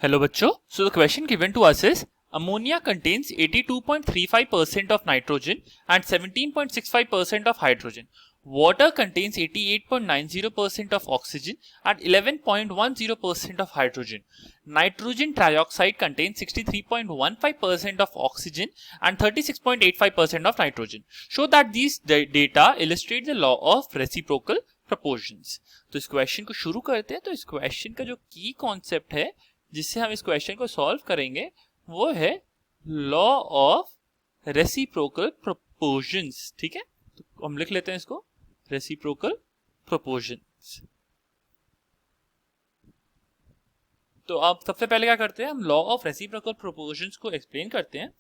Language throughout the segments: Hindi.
Hello बच्चों, so the question given to us is ammonia contains 82.35% of nitrogen and 17.65% of hydrogen. Water contains 88.90% of oxygen and 11.10% of hydrogen. Nitrogen trioxide contains 63.15% of oxygen and 36.85% of nitrogen. Show that these data illustrate the law of reciprocal proportions. तो इस क्वेश्चन को शुरू करते हैं। तो इस क्वेश्चन का जो की कॉन्सेप्ट है जिससे हम इस क्वेश्चन को सॉल्व करेंगे वो है लॉ ऑफ रेसिप्रोकल प्रोपोर्शंस। ठीक है, तो हम लिख लेते हैं इसको रेसिप्रोकल प्रोपोर्शंस। तो अब सबसे पहले क्या करते हैं, हम लॉ ऑफ रेसिप्रोकल प्रोपोर्शंस को एक्सप्लेन करते हैं।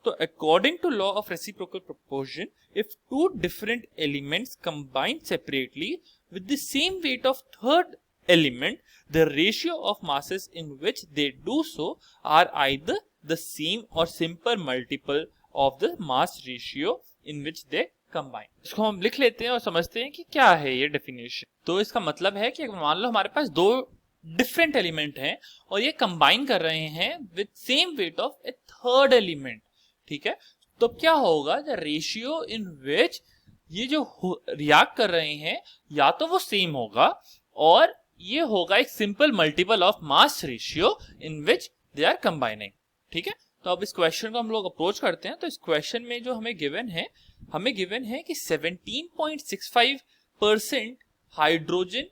तो according to law of reciprocal proportion, if two different elements combine separately with the same weight of third element, the ratio of masses in which they do so are either the same or simple multiple of the mass ratio in which they combine. इसको हम लिख लेते हैं और समझते हैं कि क्या है ये डेफिनेशन। तो इसका मतलब है कि मान लो हमारे पास दो डिफरेंट एलिमेंट हैं और ये कंबाइन कर रहे हैं with same weight of A third element. ठीक है, तो क्या होगा, द रेशियो इन विच ये जो रिएक्ट कर रहे हैं या तो वो सेम होगा और ये होगा एक simple multiple of mass ratio in which they are combining. ठीक है, तो अब इस क्वेश्चन को हम लोग अप्रोच करते हैं। तो इस क्वेश्चन में जो हमें गिवन है कि 17.65% हाइड्रोजन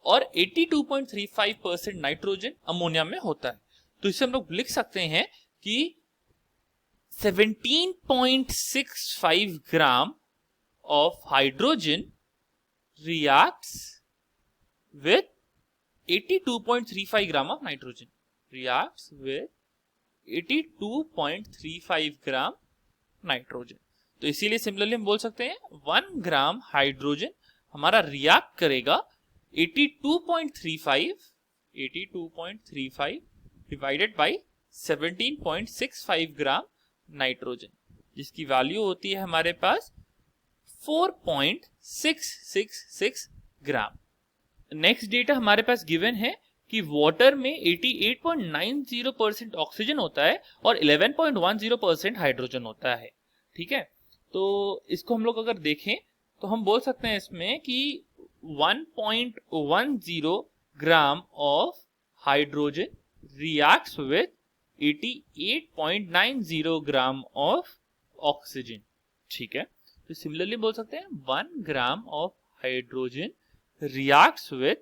और 82.35% नाइट्रोजन अमोनिया में होता है। तो इसे हम लोग लिख सकते हैं कि 17.65 ग्राम of hydrogen reacts with 82.35 gram of nitrogen. Reacts with 82.35 gram nitrogen. तो इसीलिए सिमिलरली हम बोल सकते हैं 1 ग्राम हाइड्रोजन हमारा रिएक्ट करेगा 82.35 डिवाइडेड बाई 17.65 ग्राम नाइट्रोजन, जिसकी वैल्यू होती है हमारे पास 4.666 ग्राम। नेक्स्ट डेटा हमारे पास गिवन है कि वाटर में 88.90% ऑक्सीजन होता है और 11.10% हाइड्रोजन होता है। ठीक है, तो इसको हम लोग अगर देखें तो हम बोल सकते हैं इसमें कि 1.10 gram of hydrogen reacts with 88.90 gram of oxygen. ठीक है, तो सिमिलरली बोल सकते हैं 1 gram of hydrogen reacts with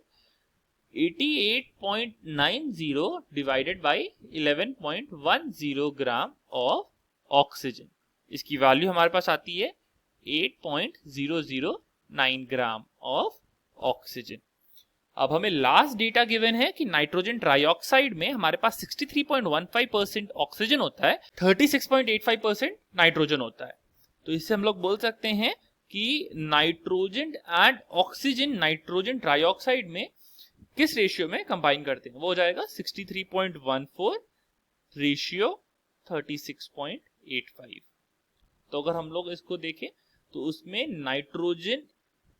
88.90 divided by 11.10 gram of oxygen. इसकी वैल्यू हमारे पास आती है 8.009 ग्राम ऑफ ऑक्सीजन। अब हमें लास्ट डेटा गिवन है कि नाइट्रोजन ट्राइऑक्साइड में हमारे पास 63.15% ऑक्सीजन होता है, 36.85% नाइट्रोजन होता है। तो इससे हम लोग बोल सकते हैं कि nitrogen and oxygen nitrogen trioxide में किस रेशियो में कंबाइन करते हैं, वो हो जाएगा 63.14 रेशियो 36.85। तो अगर हम लोग इसको देखें तो उसमें नाइट्रोजन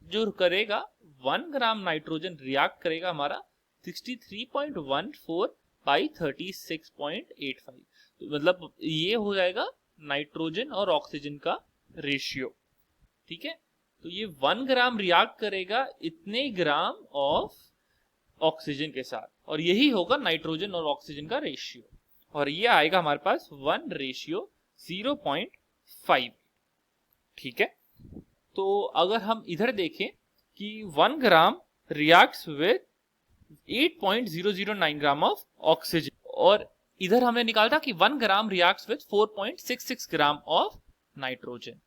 जो करेगा 1 ग्राम नाइट्रोजन रिएक्ट करेगा हमारा 63.14 बाई 36.85। तो मतलब ये हो जाएगा नाइट्रोजन और ऑक्सीजन का रेशियो। ठीक है, तो ये 1 ग्राम रिएक्ट करेगा इतने ग्राम ऑफ ऑक्सीजन के साथ और यही होगा नाइट्रोजन और ऑक्सीजन का रेशियो, और ये आएगा हमारे पास 1:0.5। ठीक है, तो अगर हम इधर देखें कि 1 gram reacts with 8.009 gram of oxygen और इधर हमने निकाला था कि 1 gram reacts with 4.66 gram of nitrogen.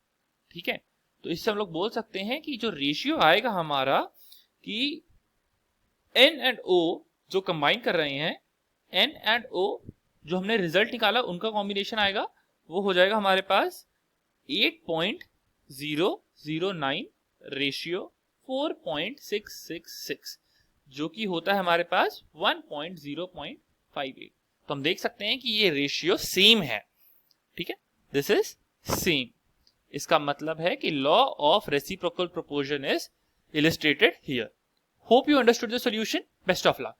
ठीक है, तो इससे हम लोग बोल सकते हैं कि जो रेशियो आएगा हमारा कि N एंड O जो कंबाइन कर रहे हैं, N एंड O जो हमने रिजल्ट निकाला उनका कॉम्बिनेशन आएगा, वो हो जाएगा हमारे पास 8.009 रेशियो 4.666, जो कि होता है हमारे पास 1:0.58। तो हम देख सकते हैं कि ये रेशियो सेम है। ठीक है, दिस इज सेम। इसका मतलब है कि law of reciprocal proportion is illustrated here. Hope you understood the solution. Best of luck.